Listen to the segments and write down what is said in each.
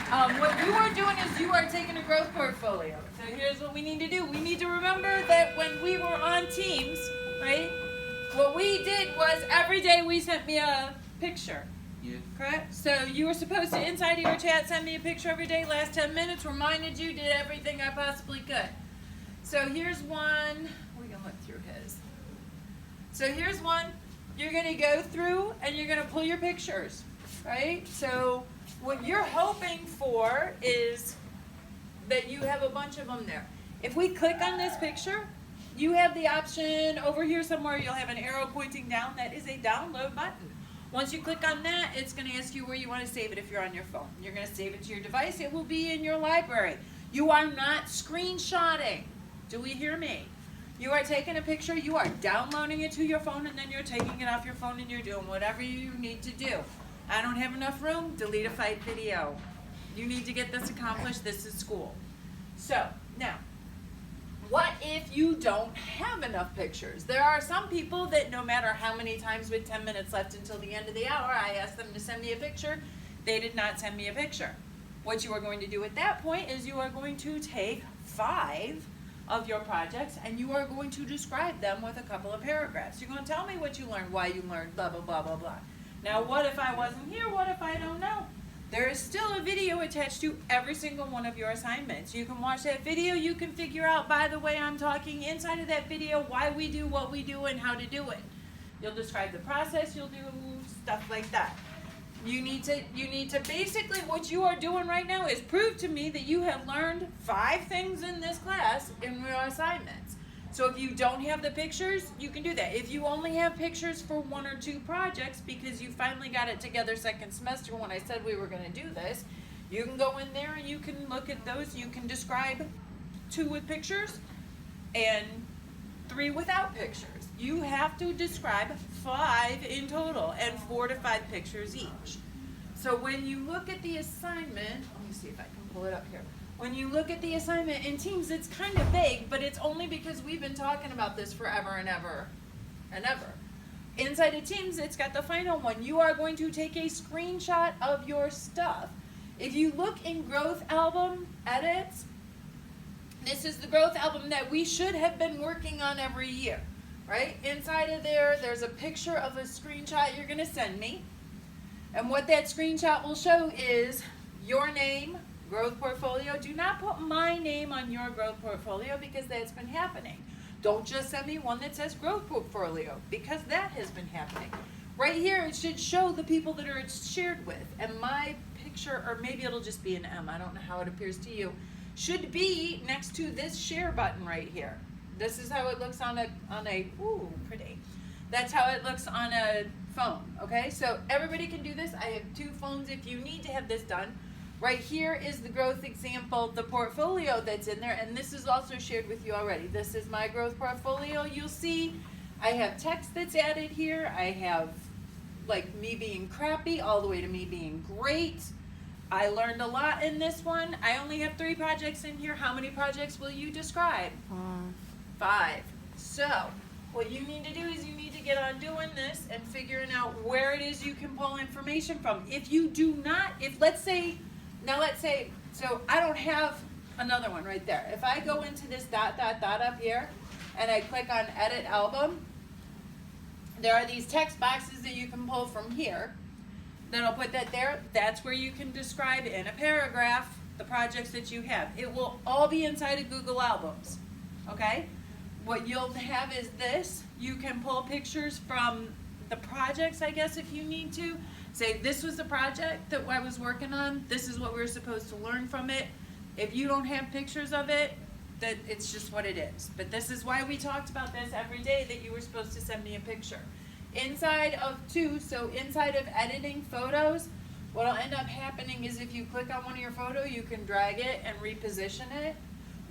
What you are doing is you are taking a growth portfolio. So here's what we need to do. We need to remember that when we were on Teams, right? What we did was every day we sent me a picture. Yeah. Correct? So you were supposed to, inside of your chat, send me a picture every day. Last 10 minutes, reminded you, did everything I possibly could. So here's one. We can look through his. So here's one. You're going to go through and you're going to pull your pictures, right? So what you're hoping for is that you have a bunch of them there. If we click on this picture, you have the option over here somewhere, you'll have an arrow pointing down. That is a download button. Once you click on that, it's going to ask you where you want to save it if you're on your phone. You're going to save it to your device. It will be in your library. You are not screenshotting. Do we hear me? You are taking a picture, you are downloading it to your phone, and then you're taking it off your phone and you're doing whatever you need to do. I don't have enough room, delete a fight video. You need to get this accomplished, this is school. So, now, what if you don't have enough pictures? There are some people that no matter how many times with 10 minutes left until the end of the hour, I asked them to send me a picture, they did not send me a picture. What you are going to do at that point is you are going to take 5 of your projects and you are going to describe them with a couple of paragraphs. You're going to tell me what you learned, why you learned, blah, blah, blah, blah, blah. Now, what if I wasn't here? What if I don't know? There is still a video attached to every single one of your assignments. You can watch that video. You can figure out, by the way I'm talking, inside of that video, why we do what we do and how to do it. You'll describe the process. You'll do stuff like that. You need to basically, what you are doing right now is prove to me that you have learned 5 things in this class in your assignments. So if you don't have the pictures, you can do that. If you only have pictures for 1 or 2 projects because you finally got it together second semester when I said we were going to do this, you can go in there and you can look at those. You can describe 2 with pictures and 3 without pictures. You have to describe 5 in total and 4 to 5 pictures each. So when you look at the assignment, let me see if I can pull it up here. When you look at the assignment in Teams, it's kind of vague, but it's only because we've been talking about this forever and ever and ever. Inside of Teams, it's got the final one. You are going to take a screenshot of your stuff. If you look in Growth Album Edits, this is the Growth Album that we should have been working on every year, right? Inside of there, there's a picture of a screenshot you're going to send me. And what that screenshot will show is your name, growth portfolio. Do not put my name on your growth portfolio because that's been happening. Don't just send me one that says growth portfolio because that has been happening. Right here, it should show the people that it's shared with. And my picture, or maybe it'll just be an M, I don't know how it appears to you, should be next to this share button right here. This is how it looks on a ooh, pretty. That's how it looks on a phone, okay? So everybody can do this. I have 2 phones if you need to have this done. Right here is the growth example, the portfolio that's in there, and this is also shared with you already. This is my growth portfolio. You'll see I have text that's added here. I have like me being crappy all the way to me being great. I learned a lot in this one. I only have 3 projects in here. How many projects will you describe? 5. So what you need to do is you need to get on doing this and figuring out where it is you can pull information from. If you do not, let's say, so I don't have another one right there. If I go into this ... up here and I click on Edit Album, there are these text boxes that you can pull from here. Then I'll put that there. That's where you can describe in a paragraph the projects that you have. It will all be inside of Google Albums, okay? What you'll have is this. You can pull pictures from the projects, I guess, if you need to. Say, this was the project that I was working on. This is what we were supposed to learn from it. If you don't have pictures of it, that it's just what it is. But this is why we talked about this every day, that you were supposed to send me a picture. Inside of 2, so inside of editing photos, what'll end up happening is if you click on one of your photo, you can drag it and reposition it.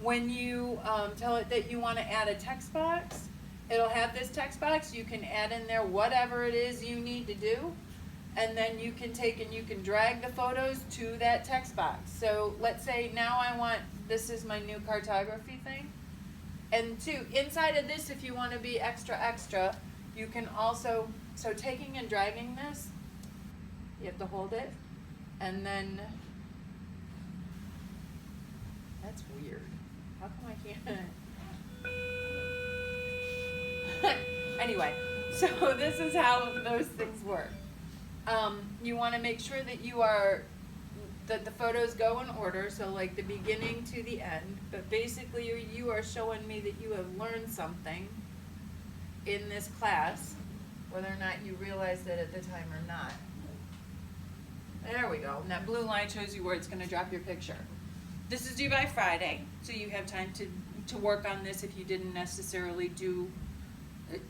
When you tell it that you want to add a text box, it'll have this text box. You can add in there whatever it is you need to do. And then you can take and you can drag the photos to that text box. So let's say now I want, this is my new cartography thing. And 2, inside of this, if you want to be extra, you can also, so taking and dragging this, you have to hold it, and then That's weird. How come I can't? Anyway, so this is how those things work. You want to make sure that that the photos go in order, so like the beginning to the end, but basically you are showing me that you have learned something in this class, whether or not you realized it at the time or not. There we go. And that blue line shows you where it's going to drop your picture. This is due by Friday, so you have time to work on this if you didn't necessarily do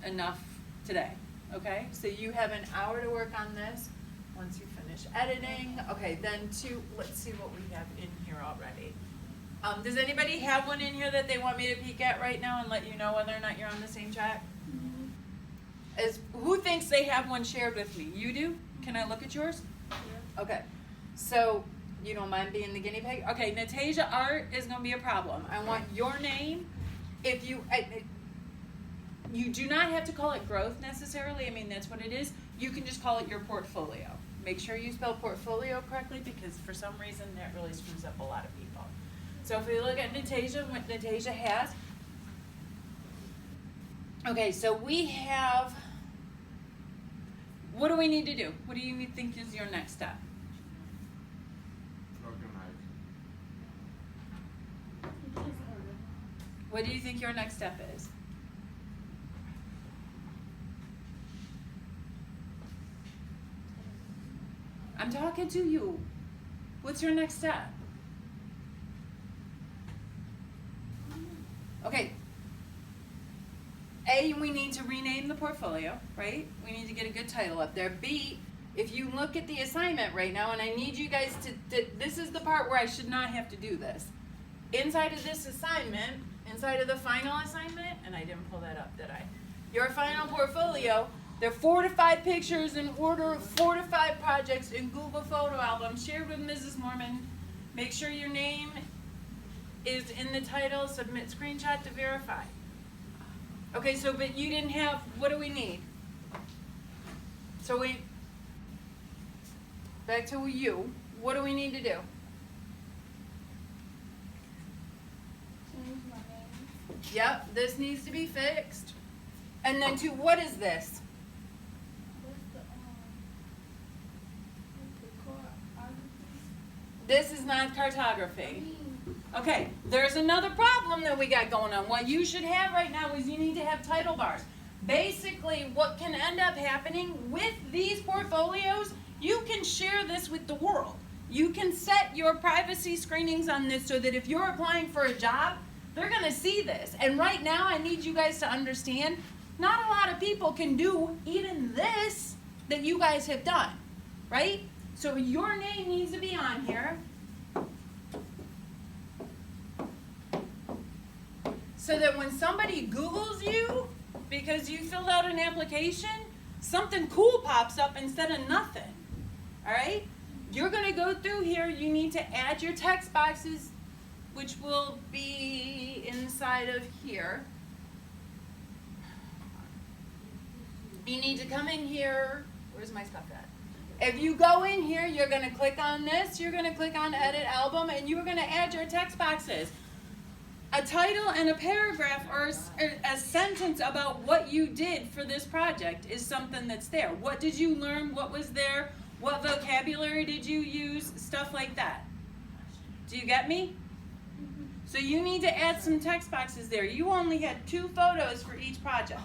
enough today. Okay? So you have an hour to work on this once you finish editing. Okay, then let's see what we have in here already. Does anybody have one in here that they want me to peek at right now and let you know whether or not you're on the same track? Who thinks they have one shared with me? You do? Can I look at yours? Yeah. Okay. So, you don't mind being the guinea pig? Okay, Natasia Art is going to be a problem. I want your name. If you do not have to call it growth necessarily. I mean, that's what it is. You can just call it your portfolio. Make sure you spell portfolio correctly because for some reason that really screws up a lot of people. So if we look at Natasia, what Natasia has. Okay, so we have, what do we need to do? What do you think is your next step? What do you think your next step is? I'm talking to you. What's your next step? Okay. A, we need to rename the portfolio, right? We need to get a good title up there. B, if you look at the assignment right now, and I need you guys to this is the part where I should not have to do this. Inside of this assignment, inside of the final assignment, and I didn't pull that up, did I? Your final portfolio, there are 4 to 5 pictures in order, 4 to 5 projects in Google Photo Album shared with Mrs. Mormon. Make sure your name is in the title, submit screenshot to verify. Okay, so, but you didn't have, what do we need? So back to you, what do we need to do? Change my name. Yep, this needs to be fixed. And then what is this? This is not cartography. Okay, there's another problem that we got going on. What you should have right now is you need to have title bars. Basically, what can end up happening with these portfolios, you can share this with the world. You can set your privacy screenings on this so that if you're applying for a job, they're going to see this. And right now, I need you guys to understand, not a lot of people can do even this that you guys have done, right? So your name needs to be on here. So that when somebody Googles you, because you filled out an application, something cool pops up instead of nothing. All right? You're going to go through here. You need to add your text boxes, which will be inside of here. You need to come in here. Where's my stuff at? If you go in here, you're going to click on this. You're going to click on Edit Album, and you're going to add your text boxes. A title and a paragraph or a sentence about what you did for this project is something that's there. What did you learn? What was there? What vocabulary did you use? Stuff like that. Do you get me? So you need to add some text boxes there. You only had 2 photos for each project.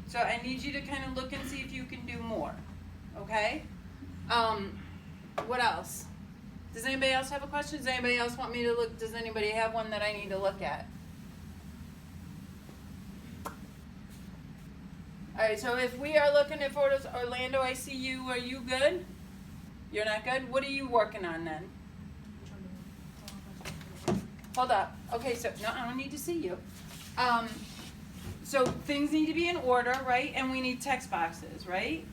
So I need you to kind of look and see if you can do more. Okay? What else? Does anybody else have a question? Does anybody else want me to look? Does anybody have one that I need to look at? All right, so if we are looking at photos, Orlando, I see you. Are you good? You're not good? What are you working on then? Hold up. Okay, so no, I don't need to see you. So things need to be in order, right? And we need text boxes, right?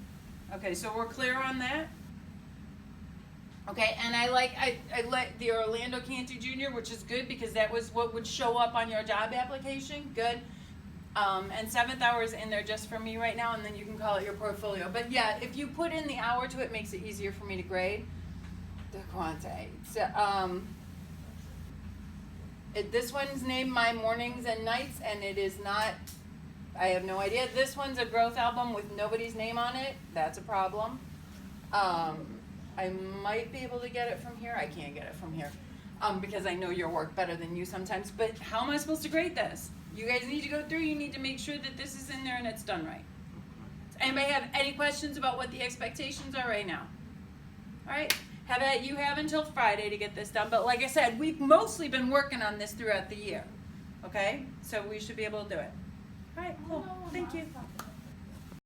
Okay, so we're clear on that? Okay, and I let the Orlando Cantu Jr., which is good because that was what would show up on your job application. Good. And 7th hour is in there just for me right now, and then you can call it your portfolio. But yeah, if you put in the hour to it, makes it easier for me to grade. The Quante. So, This one's named My Mornings and Nights, and it is not, I have no idea. This one's a growth album with nobody's name on it. That's a problem. I might be able to get it from here. I can't get it from here because I know your work better than you sometimes. But how am I supposed to grade this? You guys need to go through. You need to make sure that this is in there and it's done right. Anybody have any questions about what the expectations are right now? All right. You have until Friday to get this done. But like I said, we've mostly been working on this throughout the year. Okay? So we should be able to do it. All right, cool. Thank you.